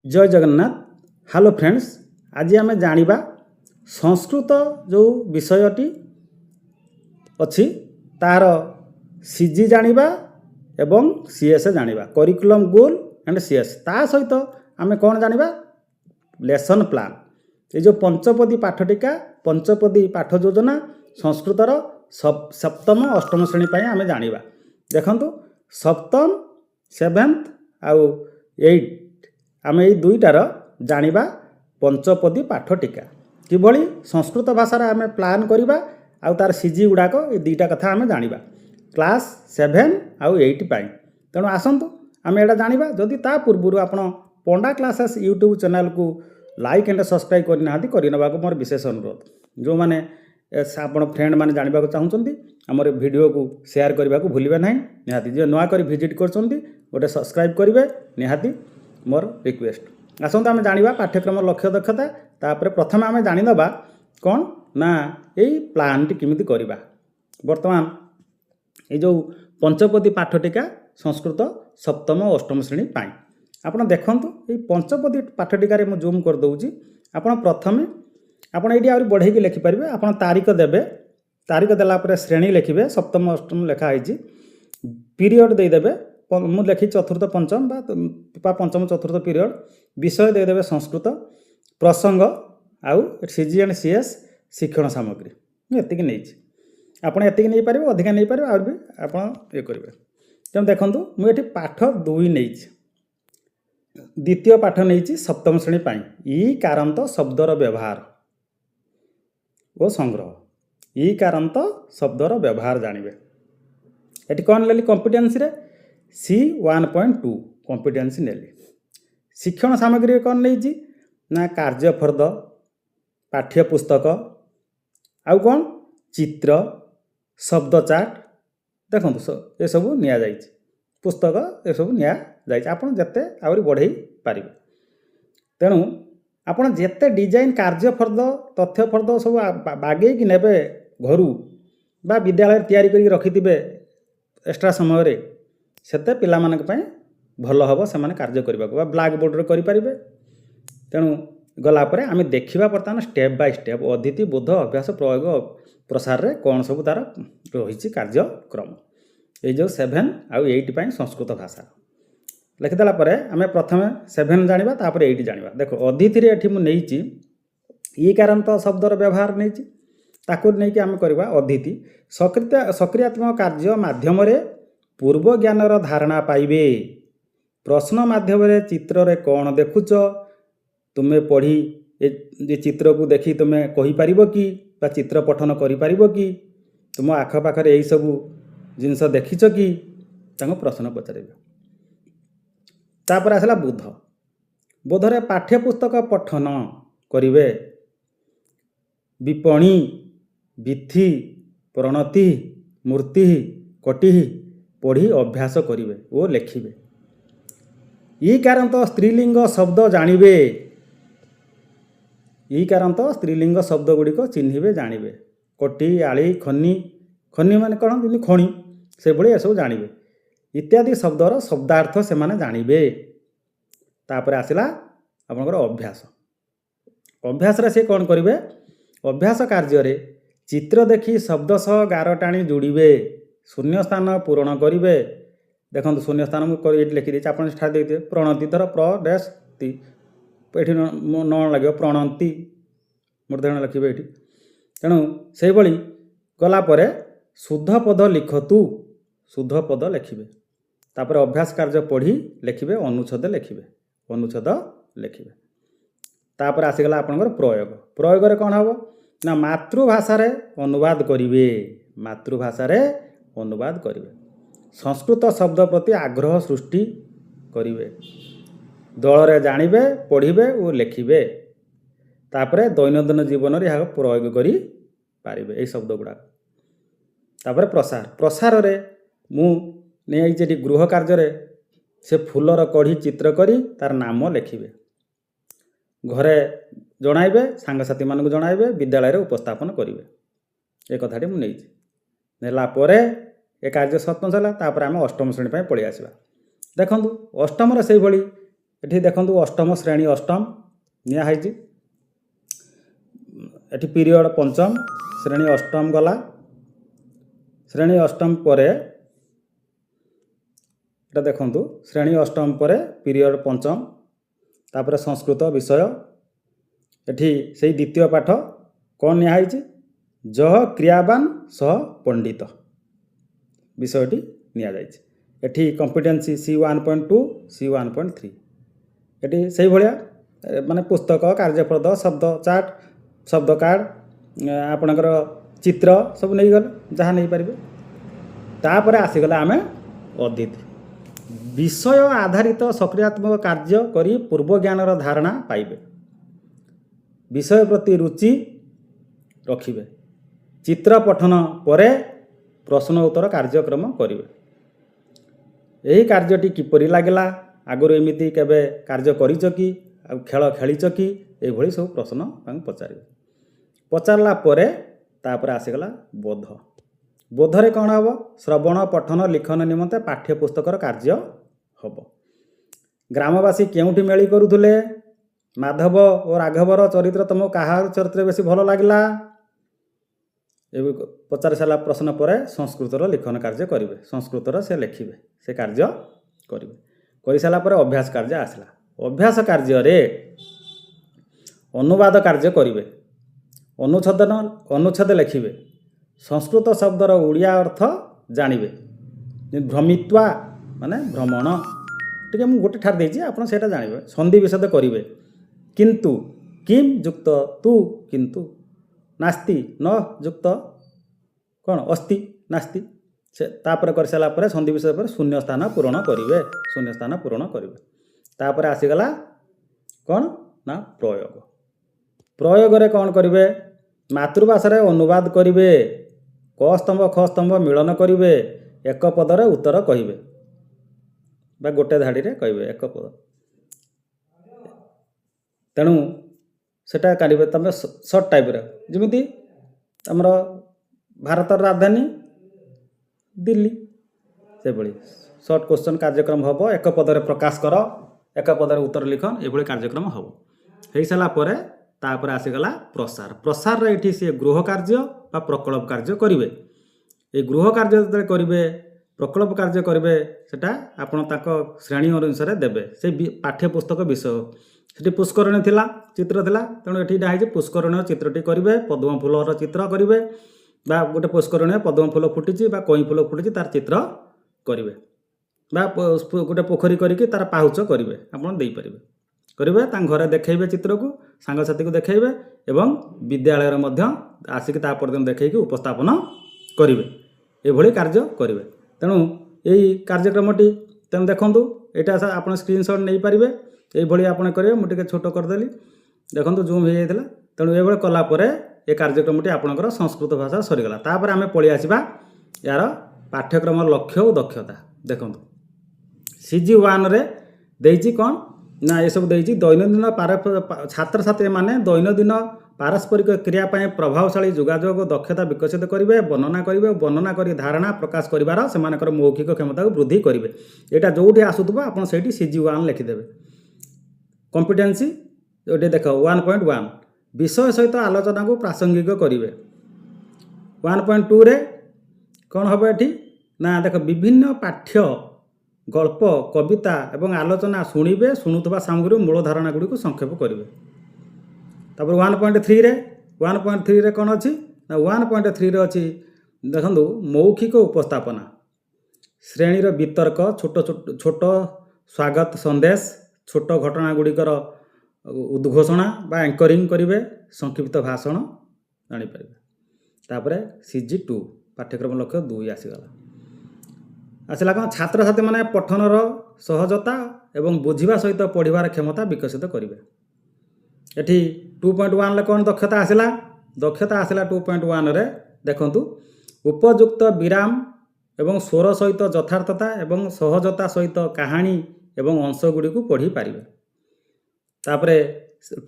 जय Jagannath. Hello friends, आज आम जानिबा संस्कृत जो विषयटी अच्छी तार सीजी जानिबा एवं सीएस जानिबा करिकुलम गोल एंड सीएस ता सहित आम कौन जानिबा लेसन प्लान ये जो पंचपदी पाठटिका पंचपदी पाठ योजना संस्कृतर सप्तम अष्टम श्रेणी पर आम जानिबा। देखंतु सप्तम सेवेन्थ आउ एट आम ये दुईटार जानिबा पंचपदी पाठ टीका किभली संस्कृत भाषा आम प्लान करवा आउ तार सीजी गुड़ाक ये दुईटा कथा आम जानिबा क्लास 7 आउ 8 पाई। तेणु आसतु आम एटा जानिबा। जदि ता पूर्व आपण पंडा क्लासेस यूट्यूब चैनल को लाइक एंड सब्सक्राइब करना करने को मोर विशेष अनुरोध। जो मैंने आपण फ्रेंड मैंने जानवा चाहते आमर वीडियो को शेयर करने को भूलें ना निहाती। जो नुआ कर विजिट कर गोटे सब्सक्राइब करेंगे निहाती मोर रिक्वेस्ट। आसतु आम जानिबा पाठ्यक्रम लक्ष्य दक्षता तापर प्रथम आम जानीदबा कौन ना यही प्लान टी किमिति करबा। वर्तमान ये जो पंचपदी पाठटिका संस्कृत सप्तम अष्टम श्रेणी पाई आपण देखंतु ये पंचपदी पाठटिकार मु जूम कर दउची। आपण प्रथमे आपण एडी आउरी बढ़ेकी लिखि परिबे। आपण तारीख देबे, तारीख देला परे श्रेणी लिखिबे। सप्तम अष्टम लेखा आइची। पीरियड दे देबे, मु लिखि चतुर्थ पंचम बा पंचम चतुर्थ पीरियड। विषय दे देबे संस्कृत। प्रसंग आउ सीजी एंड सीएस शिक्षण सामग्री एतिक नैची। आपण एतिक नै परिबे, अधिका नै परिबे आउर भी आपण ए करिवे। तेम देखंतु मु एठी पाठ 2 नैची। द्वितीय पाठ नैची सप्तम श्रेणी पाई ई कारांत शब्दर व्यवहार ओ संग्रह। ई कारांत शब्दर व्यवहार जानिबे। एठी कोन लेली कॉम्पिटेंसी रे C1.2 कॉम्पिटेंसी नेली। शिक्षण सामग्री कौन नहीं ना कार्यफर्द पाठ्य पुस्तक आउ कौन चित्र शब्द चार्ट देखो ये सब निया जाइए। पुस्तक ये सब निया जाइए। आपन जत्ते आउरी बढ़ई पारिबे। तेणु आपन जेते डिजाइन कार्यफर्द तथ्यफर्द सब बागे कि नेबे घरू बा विद्यालय तैयारी करी रखिथिबे एक्स्ट्रा समय रे सेते पिला मानक पय भल हम से कार्य करने ब्लैक बोर्ड करें। तेणु गलापर आम देखा बर्तमान स्टेप बाय स्टेप अदिति बोध अभ्यास प्रयोग प्रसार रे कौन सब तार रही कार्यक्रम ये जो 7 आउ 8 पाई संस्कृत भाषा लिखिदेला आम प्रथम 7 जाना तापर 8 जाना। देखो अदिति ये मुझे ई कारांत शब्दर व्यवहार नहीं ताकू नहीं आम करवा अदिति सक्रियात्मक कार्य माध्यम पूर्व ज्ञानर धारणा पाइबे। प्रश्न माध्यम चित्र रे कौन देखुच तुम्हें पढ़ी ये चित्र को देखी तुम्हें कही पारिबो कि बा चित्र पठन करि पारिबो कि तुम आखपाखरे यही सब जिनस देखिच कि तांको प्रश्न पचारिबे। तापर आसला बोध। बोधरे पाठ्यपुस्तक पठन करिवे। विपणी विथि प्रणति मूर्ति कटि पढ़ी अभ्यास करिवे ओ लिखिबे। ई कारांत स्त्रीलिंग शब्द जानिबे। ई कारांत स्त्रीलिंग शब्द गुड़िक चिन्हिबे जानिबे। कटी आली खनी खनी माने कौन जिन खणी से भली ये सब जानिबे। इत्यादि शब्दर शब्दार्थ से माने जानिबे। तापर आसिला आपनकर अभ्यास। अभ्यास रे से कौन करिवे अभ्यास कार्य रे चित्र देखी शब्द सह गार टाणी जोड़िबे। शून्य स्थान पूरण करिवे। देखो शून्य स्थान ये लिखिदी आप देखिए प्रणति धर प्रति ये न लगे प्रणति मूर्धन लिखे ये। तेणु से भली गलापर शुद्ध पद लिखतु शुद्ध पद लिखिए। तापर अभ्यास कार्य पढ़ी लिखिए अनुच्छेद लिखिए अनुच्छेद लिखिए। तापर आसीगला आपनकर प्रयोग। प्रयोग रे कौन हम ना मातृभाषा रे अनुवाद करिवे। मातृभाषा रे अनुवाद करिवे। संस्कृत शब्द प्रति आग्रह सृष्टि करिवे। दल रे जानिबे पढ़िबे और लिखिबे। तापरे दैनंदिन जीवन रे यह प्रयोग करि पारिबे ए शब्द गुडा। तापरे प्रसार। प्रसार रे मु नै जेटी गृह कार्य रे से फूलर कढ़ी चित्र करी तार नाम लिखिबे। घरे जणाइबे सांगसाथी मानक जणाइबे विद्यालय रे उपस्थापन करिवे। ए कथाटी मु नै नेला परे ए कार्य सत्म चला। तापर आम अष्टम श्रेणी पढ़ी आसवा। देखु अष्टम से भली ଏଠି ଦେଖନ୍ତୁ ଅଷ୍ଟମ ଶ୍ରେଣୀ ଅଷ୍ଟମ ନିଆହେଇଛି। ଏଠି ପିରିୟଡ଼ ପଞ୍ଚମ, ଶ୍ରେଣୀ ଅଷ୍ଟମ ଗଲା। ଶ୍ରେଣୀ ଅଷ୍ଟମ ପରେ এটা ଦେଖନ୍ତୁ ଶ୍ରେଣୀ ଅଷ୍ଟମ ପରେ ପିରିୟଡ଼ ପଞ୍ଚମ, ତାପରେ ସଂସ୍କୃତ ବିଷୟ। ଏଠି ସେଇ ଦ୍ୱିତୀୟ ପାଠ କ'ଣ ନିଆହେଇଛି? ଯହ କ୍ରିୟାବାନ ସହ ପଣ୍ଡିତ ବିଷୟଟି ନିଆଯାଇଛି। ଏଠି କମ୍ପିଟେନ୍ସି C1.2 C1.3। ଏଠି ସେଇଭଳିଆ ମାନେ ପୁସ୍ତକ, କାର୍ଯ୍ୟପଦ, ଶବ୍ଦ ଚାର୍ଟ, ଶବ୍ଦ କାର୍ଡ଼, ଆପଣଙ୍କର ଚିତ୍ର ସବୁ ନେଇଗଲେ, ଯାହା ନେଇପାରିବେ। ତାପରେ ଆସିଗଲା ଆମେ ଅଦିତି। ବିଷୟ ଆଧାରିତ ସକ୍ରିୟାତ୍ମକ କାର୍ଯ୍ୟ କରି ପୂର୍ବ ଜ୍ଞାନର ଧାରଣା ପାଇବେ। ବିଷୟ ପ୍ରତି ରୁଚି ରଖିବେ। ଚିତ୍ର ପଠନ ପରେ ପ୍ରଶ୍ନ ଉତ୍ତର କାର୍ଯ୍ୟକ୍ରମ କରିବେ। ଏହି କାର୍ଯ୍ୟଟି କିପରି ଲାଗିଲା? ଆଗରୁ ଏମିତି କେବେ କାର୍ଯ୍ୟ କରିଛ କି? ଆଉ ଖେଳ ଖେଳିଛ କି? ଏଇଭଳି ସବୁ ପ୍ରଶ୍ନ ତାଙ୍କୁ ପଚାରିବେ। ପଚାରିଲା ପରେ ତାପରେ ଆସିଗଲା ବୋଧ। ବୋଧରେ କ'ଣ ହେବ? ଶ୍ରବଣ, ପଠନ, ଲିଖନ ନିମନ୍ତେ ପାଠ୍ୟପୁସ୍ତକର କାର୍ଯ୍ୟ ହେବ। ଗ୍ରାମବାସୀ କେଉଁଠି ମେଳି କରୁଥିଲେ? ମାଧବ ଓ ରାଘବର ଚରିତ୍ର ତୁମକୁ କାହାର ଚରିତ୍ର ବେଶୀ ଭଲ ଲାଗିଲା? ଏ ପଚାରି ସାରିଲା ପ୍ରଶ୍ନ ପରେ ସଂସ୍କୃତର ଲିଖନ କାର୍ଯ୍ୟ କରିବେ। ସଂସ୍କୃତର ସେ ଲେଖିବେ, ସେ କାର୍ଯ୍ୟ କରିବେ। କରିସାରିଲା ପରେ ଅଭ୍ୟାସ କାର୍ଯ୍ୟ ଆସିଲା। ଅଭ୍ୟାସ କାର୍ଯ୍ୟରେ ଅନୁବାଦ କାର୍ଯ୍ୟ କରିବେ। ଅନୁଚ୍ଛେଦ ଲେଖିବେ। ସଂସ୍କୃତ ଶବ୍ଦର ଓଡ଼ିଆ ଅର୍ଥ ଜାଣିବେ। ଭ୍ରମିତ୍ୱା ମାନେ ଭ୍ରମଣ, ଟିକେ ମୁଁ ଗୋଟେ ଠାର ଦେଇଛି, ଆପଣ ସେଇଟା ଜାଣିବେ। ସନ୍ଧି ବିଚ୍ଛେଦ କରିବେ। କିନ୍ତୁ କିମ୍ ଯୁକ୍ତ ତୁ କିନ୍ତୁ, ନାସ୍ତି ନ ଯୁକ୍ତ କ'ଣ ଅସ୍ତି ନାସ୍ତି, ସେ ତାପରେ କରିସାରିଲା ପରେ ସନ୍ଧି ବିଚ୍ଛେଦ ପରେ ଶୂନ୍ୟ ସ୍ଥାନ ପୂରଣ କରିବେ। ଶୂନ୍ୟ ସ୍ଥାନ ପୂରଣ କରିବେ। ତାପରେ ଆସିଗଲା କ'ଣ ନା ପ୍ରୟୋଗ। ପ୍ରୟୋଗରେ କ'ଣ କରିବେ? ମାତୃଭାଷାରେ ଅନୁବାଦ କରିବେ। କ ସ୍ତମ୍ଭ ଖ ସ୍ତମ୍ଭ ମିଳନ କରିବେ। ଏକ ପଦରେ ଉତ୍ତର କହିବେ ବା ଗୋଟେ ଧାଡ଼ିରେ କହିବେ ଏକ ପଦ। ତେଣୁ ସେଟା କରିବେ ତୁମେ ସର୍ଟ ଟାଇପ୍ର, ଯେମିତି ଆମର ଭାରତର ରାଜଧାନୀ ଦିଲ୍ଲୀ, ସେଭଳି ସର୍ଟ କ୍ୱେଶ୍ଚନ୍ କାର୍ଯ୍ୟକ୍ରମ ହେବ। ଏକ ପଦରେ ପ୍ରକାଶ କର, ଏକ ପଦରେ ଉତ୍ତର ଲିଖନ, ଏଭଳି କାର୍ଯ୍ୟକ୍ରମ ହେବ। ହେଇସାରିଲା ପରେ ତାପରେ ଆସିଗଲା ପ୍ରସାର। ପ୍ରସାରରେ ଏଠି ସିଏ ଗୃହ କାର୍ଯ୍ୟ ବା ପ୍ରକଳ୍ପ କାର୍ଯ୍ୟ କରିବେ। এই ଗୃହ କାର୍ଯ୍ୟ ଯେତେବେଳେ କରିବେ, ପ୍ରକଳ୍ପ କାର୍ଯ୍ୟ କରିବେ, ସେଟା ଆପଣ ତାଙ୍କ ଶ୍ରେଣୀ ଅନୁସାରେ ଦେବେ। ସେଇ ପାଠ୍ୟପୁସ୍ତକ ବିଷୟ। ସେଠି ପୁଷ୍କରଣୀ ଥିଲା, ଚିତ୍ର ଥିଲା, ତେଣୁ ଏଠି ଏଇଟା ହେଇଛି ପୁଷ୍କରଣୀୟ ଚିତ୍ରଟି କରିବେ। ପଦ୍ମ ଫୁଲର ଚିତ୍ର କରିବେ, ବା ଗୋଟେ ପୁଷ୍କରଣୀୟ ପଦ୍ମ ଫୁଲ ଫୁଟିଛି ବା କଇଁ ଫୁଲ ଫୁଟିଛି ତାର ଚିତ୍ର କରିବେ, ବା ଗୋଟେ ପୋଖରୀ କରିକି ତାର ପାହୁଚ କରିବେ, ଆପଣ ଦେଇପାରିବେ। କରିବେ, ତାଙ୍କ ଘରେ ଦେଖେଇବେ ଚିତ୍ରକୁ, ସାଙ୍ଗସାଥିକୁ ଦେଖେଇବେ, ଏବଂ ବିଦ୍ୟାଳୟରେ ମଧ୍ୟ ଆସିକି ତା ପରଦିନ ଦେଖେଇକି ଉପସ୍ଥାପନ କରିବେ। ଏଭଳି କାର୍ଯ୍ୟ କରିବେ। ତେଣୁ ଏଇ କାର୍ଯ୍ୟକ୍ରମଟି ତେଣୁ ଦେଖନ୍ତୁ, ଏଇଟା ଆପଣ ସ୍କ୍ରିନଶଟ୍ ନେଇପାରିବେ। এইଭଳି ଆପଣ କରିବେ। ମୁଁ ଟିକେ ଛୋଟ କରିଦେଲି, ଦେଖନ୍ତୁ ଜୁମ୍ ହେଇଯାଇଥିଲା। ତେଣୁ ଏଇଭଳି କଲା ପରେ ଏ କାର୍ଯ୍ୟକ୍ରମଟି ଆପଣଙ୍କର ସଂସ୍କୃତ ଭାଷା ସରିଗଲା। ତାପରେ ଆମେ ପଳେଇ ଆସିବା ଏହାର ପାଠ୍ୟକ୍ରମର ଲକ୍ଷ୍ୟ ଓ ଦକ୍ଷତା। ଦେଖନ୍ତୁ CG1ରେ ଦେଇଛି କ'ଣ ନା ଏସବୁ ଦେଇଛି। ଦୈନନ୍ଦିନ ଛାତ୍ରଛାତ୍ରୀମାନେ ଦୈନନ୍ଦିନ ପାରସ୍ପରିକ କ୍ରିୟା ପାଇଁ ପ୍ରଭାବଶାଳୀ ଯୋଗାଯୋଗ ଦକ୍ଷତା ବିକଶିତ କରିବେ, ବର୍ଣ୍ଣନା କରିବେ, ବର୍ଣ୍ଣନା କରି ଧାରଣା ପ୍ରକାଶ କରିବାର ସେମାନଙ୍କର ମୌଖିକ କ୍ଷମତାକୁ ବୃଦ୍ଧି କରିବେ। ଏଇଟା ଯେଉଁଠି ଆସୁଥିବ ଆପଣ ସେଇଠି CG1 ଲେଖିଦେବେ। କମ୍ପିଟେନ୍ସି ଏଠି ଦେଖ 1.1 ବିଷୟ ସହିତ ଆଲୋଚନାକୁ ପ୍ରାସଙ୍ଗିକ କରିବେ। 1.2ରେ କ'ଣ ହେବ ଏଠି ନା ଦେଖ ବିଭିନ୍ନ ପାଠ୍ୟ ଗଳ୍ପ, କବିତା ଏବଂ ଆଲୋଚନା ଶୁଣିବେ। ଶୁଣୁଥିବା ସାମଗ୍ରୀ ମୂଳ ଧାରଣା ଗୁଡ଼ିକୁ ସଂକ୍ଷେପ କରିବେ। ତାପରେ 1.3ରେ କ'ଣ ଅଛି ନା 1.3ରେ ଅଛି ଦେଖନ୍ତୁ ମୌଖିକ ଉପସ୍ଥାପନା। ଶ୍ରେଣୀର ବିତର୍କ, ଛୋଟ ସ୍ୱାଗତ ସନ୍ଦେଶ, ଛୋଟ ଘଟଣା ଗୁଡ଼ିକର ଉଦ୍ଘୋଷଣା ବା ଆଙ୍କରିଂ କରିବେ। ସଂକ୍ଷିପ୍ତ ଭାଷଣ ଜାଣିପାରିବେ। ତାପରେ CG2 ପାଠ୍ୟକ୍ରମ ଲକ୍ଷ୍ୟ 2 ଆସିଲା କ'ଣ ଛାତ୍ରଛାତ୍ରୀମାନେ ପଠନର ସହଜତା ଏବଂ ବୁଝିବା ସହିତ ପଢ଼ିବାର କ୍ଷମତା ବିକଶିତ କରିବେ। ଏଠି 2.1ରେ କ'ଣ ଦକ୍ଷତା ଆସିଲା? ଦକ୍ଷତା ଆସିଲା 2.1ରେ ଦେଖନ୍ତୁ ଉପଯୁକ୍ତ ବିରାମ ଏବଂ ସ୍ୱର ସହିତ ଯଥାର୍ଥତା ଏବଂ ସହଜତା ସହିତ କାହାଣୀ ଏବଂ ଅଂଶ ଗୁଡ଼ିକୁ ପଢ଼ିପାରିବେ। ତାପରେ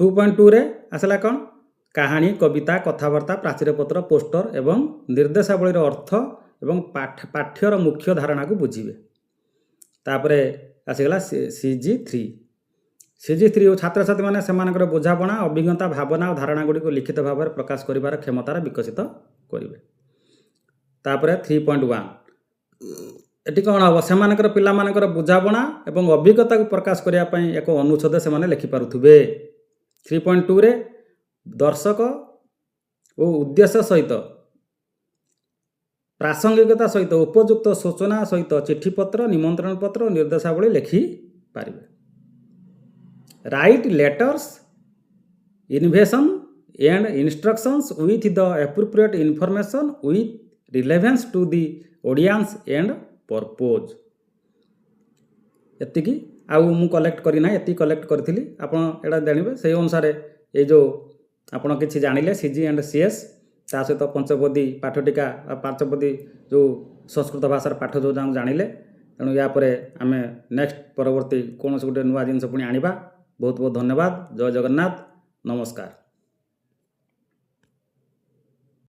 2.2ରେ ଆସିଲା କ'ଣ କାହାଣୀ, କବିତା, କଥାବାର୍ତ୍ତା, ପ୍ରାଚୀରପତ୍ର, ପୋଷ୍ଟର ଏବଂ ନିର୍ଦ୍ଦେଶାବଳୀର ଅର୍ଥ ଏବଂ ପାଠ୍ୟର ମୁଖ୍ୟ ଧାରଣାକୁ ବୁଝିବେ। ତାପରେ ଆସିଗଲା CG3 CG3 ଛାତ୍ରଛାତ୍ରୀମାନେ ସେମାନଙ୍କର ବୁଝାପଣା ଅଭିଜ୍ଞତା ଭାବନା ଓ ଧାରଣାଗୁଡ଼ିକୁ ଲିଖିତ ଭାବରେ ପ୍ରକାଶ କରିବାର କ୍ଷମତାର ବିକଶିତ କରିବେ। ତାପରେ 3.1 ଏଠି କ'ଣ ହେବ, ସେମାନଙ୍କର ପିଲାମାନଙ୍କର ବୁଝାପଣା ଏବଂ ଅଭିଜ୍ଞତାକୁ ପ୍ରକାଶ କରିବା ପାଇଁ ଏକ ଅନୁଚ୍ଛେଦ ସେମାନେ ଲେଖିପାରୁଥିବେ। 3.2ରେ ଦର୍ଶକ ଓ ଉଦ୍ଦେଶ୍ୟ ସହିତ ପ୍ରାସଙ୍ଗିକତା ସହିତ ଉପଯୁକ୍ତ ସୂଚନା ସହିତ ଚିଠିପତ୍ର ନିମନ୍ତ୍ରଣ ପତ୍ର ଓ ନିର୍ଦ୍ଦେଶାବଳୀ ଲେଖିପାରିବେ। Write letters invitation and instructions with the appropriate information with relevance to the audience and purpose। ଏତିକି ଆଉ ମୁଁ କଲେକ୍ଟ କରିନା, ଏତିକି କଲେକ୍ଟ କରିଥିଲି, ଆପଣ ଏଇଟା ଜାଣିବେ। ସେହି ଅନୁସାରେ ଏଇ ଯେଉଁ ଆପଣ କିଛି ଜାଣିଲେ CG and CS, ତା ସହିତ ପଞ୍ଚପଦୀ ପାଠଟିକା ପାଞ୍ଚପଦୀ ଯେଉଁ ସଂସ୍କୃତ ଭାଷାର ପାଠ ଯେଉଁ ଯାକ ଜାଣିଲେ। ତେଣୁ ୟା ପରେ ଆମେ ନେକ୍ସଟ ପରବର୍ତ୍ତୀ କୌଣସି ଗୋଟେ ନୂଆ ଜିନିଷ ପୁଣି ଆଣିବା। ବହୁତ ବହୁତ ଧନ୍ୟବାଦ। ଜୟ ଜଗନ୍ନାଥ, ନମସ୍କାର।